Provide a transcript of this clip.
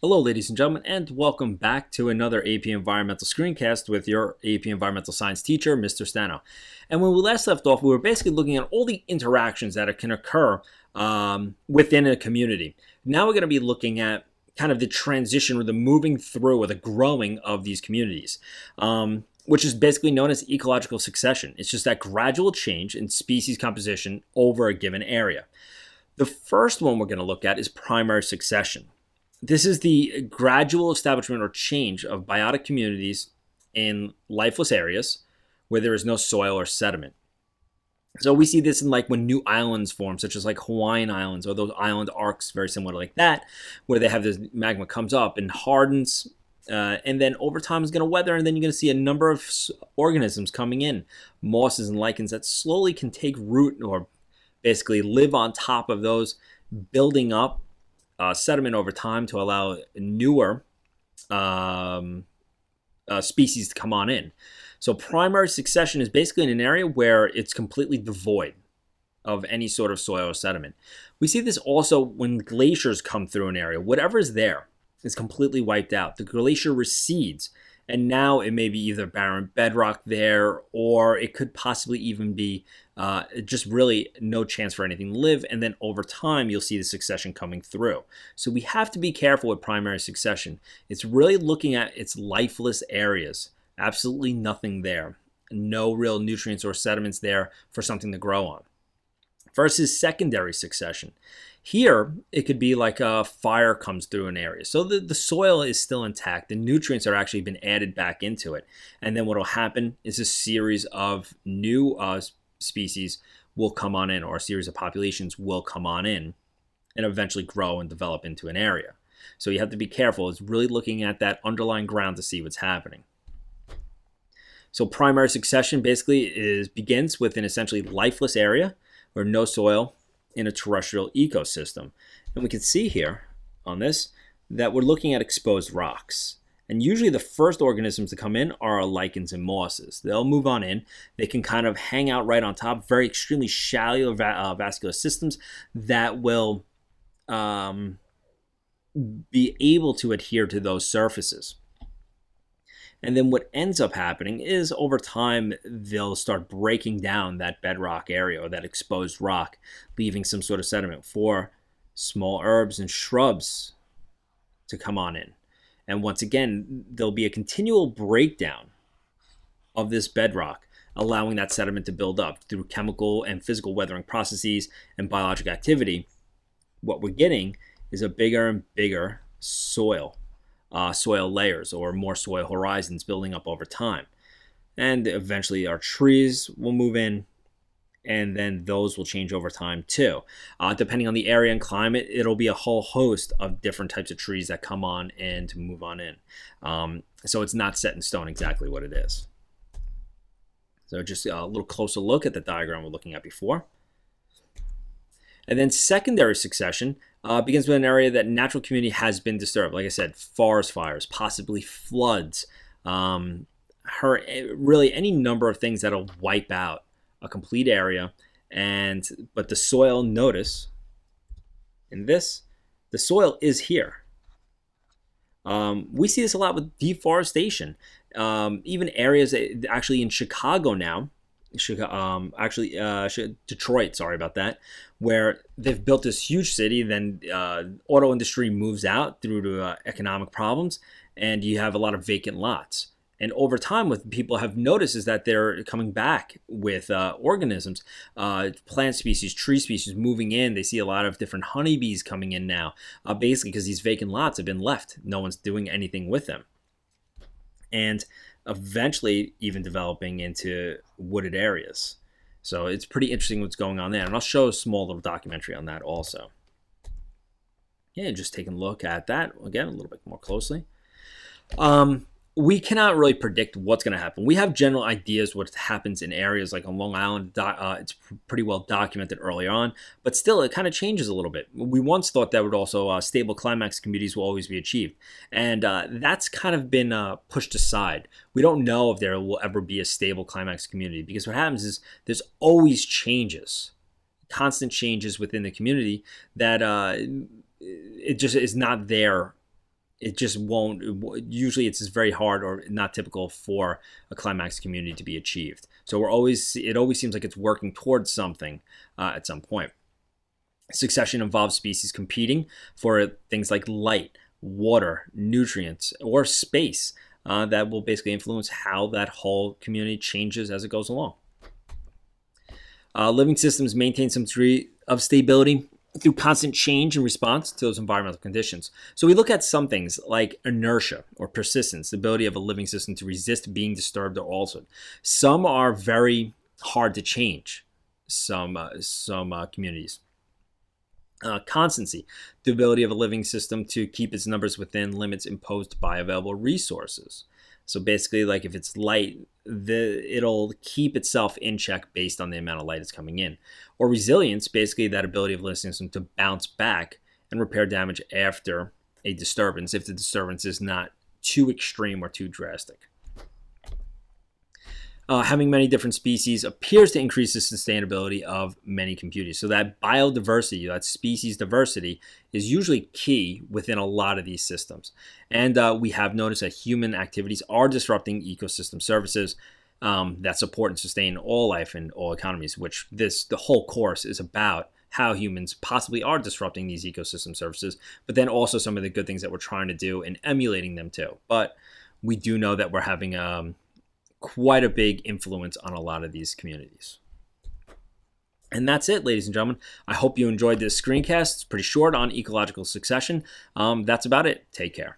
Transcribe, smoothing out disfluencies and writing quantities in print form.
Hello, ladies and gentlemen, and welcome back to another AP Environmental Screencast with your AP Environmental Science teacher, Mr. Stano. And when we last left off, we were basically looking at all the interactions that can occur within a community. Now we're going to be looking at kind of the transition or the moving through or the growing of these communities, which is basically known as ecological succession. It's just that gradual change in species composition over a given area. The first one we're going to look at is primary succession. This is the gradual establishment or change of biotic communities in lifeless areas where there is no soil or sediment. So we see this in like when new islands form, such as like Hawaiian Islands or those island arcs, very similar like that, where they have this magma comes up and hardens, and then over time is going to weather, and then you're going to see a number of organisms coming in, mosses and lichens that slowly can take root or basically live on top of those, building up sediment over time to allow newer species to come on in. So primary succession is basically in an area where it's completely devoid of any sort of soil or sediment. We see this also when glaciers come through an area. Whatever is there is completely wiped out. The glacier recedes, and now it may be either barren bedrock there, or it could possibly even be just really no chance for anything to live. And then over time, you'll see the succession coming through. So we have to be careful with primary succession. It's really looking at its lifeless areas. Absolutely nothing there. No real nutrients or sediments there for something to grow on. Versus secondary succession. Here, it could be like a fire comes through an area. So the soil is still intact. The nutrients are actually been added back into it. And then what will happen is a series of new species will come on in, or a series of populations will come on in and eventually grow and develop into an area. So you have to be careful. It's really looking at that underlying ground to see what's happening. So primary succession basically begins with an essentially lifeless area or no soil in a terrestrial ecosystem. And we can see here on this that we're looking at exposed rocks. And usually the first organisms to come in are lichens and mosses. They'll move on in. They can kind of hang out right on top, very extremely shallow vascular systems that will be able to adhere to those surfaces. And then what ends up happening is over time, they'll start breaking down that bedrock area or that exposed rock, leaving some sort of sediment for small herbs and shrubs to come on in. And once again, there'll be a continual breakdown of this bedrock, allowing that sediment to build up through chemical and physical weathering processes and biologic activity. What we're getting is a bigger and bigger soil layers or more soil horizons building up over time. And eventually our trees will move in, and then those will change over time too. Depending on the area and climate, it'll be a whole host of different types of trees that come on and to move on in. So it's not set in stone exactly what it is. So just a little closer look at the diagram we're looking at before. And then secondary succession begins with an area that natural community has been disturbed. Like I said, forest fires, possibly floods, really any number of things that'll wipe out a complete area. But the soil, notice in this, the soil is here. We see this a lot with deforestation. Even areas actually in Chicago now, Detroit, sorry about that, where they've built this huge city, then auto industry moves out due to economic problems, and you have a lot of vacant lots. And over time, what people have noticed is that they're coming back with organisms, plant species, tree species moving in. They see a lot of different honeybees coming in now, basically because these vacant lots have been left. No one's doing anything with them. And eventually even developing into wooded areas. So it's pretty interesting what's going on there. And I'll show a small little documentary on that also. Yeah, just taking a look at that again a little bit more closely. We cannot really predict what's going to happen. We have general ideas what happens in areas like on Long Island. It's pretty well documented early on, but still it kind of changes a little bit. We once thought that would also stable climax communities will always be achieved, and that's kind of been pushed aside. We don't know if there will ever be a stable climax community, because what happens is there's always changes, constant changes within the community that it just is not there it just won't. Usually, it's just very hard or not typical for a climax community to be achieved. So it always seems like it's working towards something at some point. Succession involves species competing for things like light, water, nutrients, or space that will basically influence how that whole community changes as it goes along. Living systems maintain some degree of stability through constant change in response to those environmental conditions. So we look at some things like inertia or persistence, the ability of a living system to resist being disturbed or altered. Some are very hard to change, some communities. Constancy, the ability of a living system to keep its numbers within limits imposed by available resources. So basically, like if it's light, it'll keep itself in check based on the amount of light that's coming in. Or resilience, basically that ability of a living system to bounce back and repair damage after a disturbance, if the disturbance is not too extreme or too drastic. Having many different species appears to increase the sustainability of many communities. So that biodiversity, that species diversity, is usually key within a lot of these systems. And we have noticed that human activities are disrupting ecosystem services that support and sustain all life and all economies, which the whole course is about how humans possibly are disrupting these ecosystem services, but then also some of the good things that we're trying to do and emulating them too. But we do know that we're having quite a big influence on a lot of these communities. And that's it, ladies and gentlemen. I hope you enjoyed this screencast. It's pretty short on ecological succession. That's about it. Take care.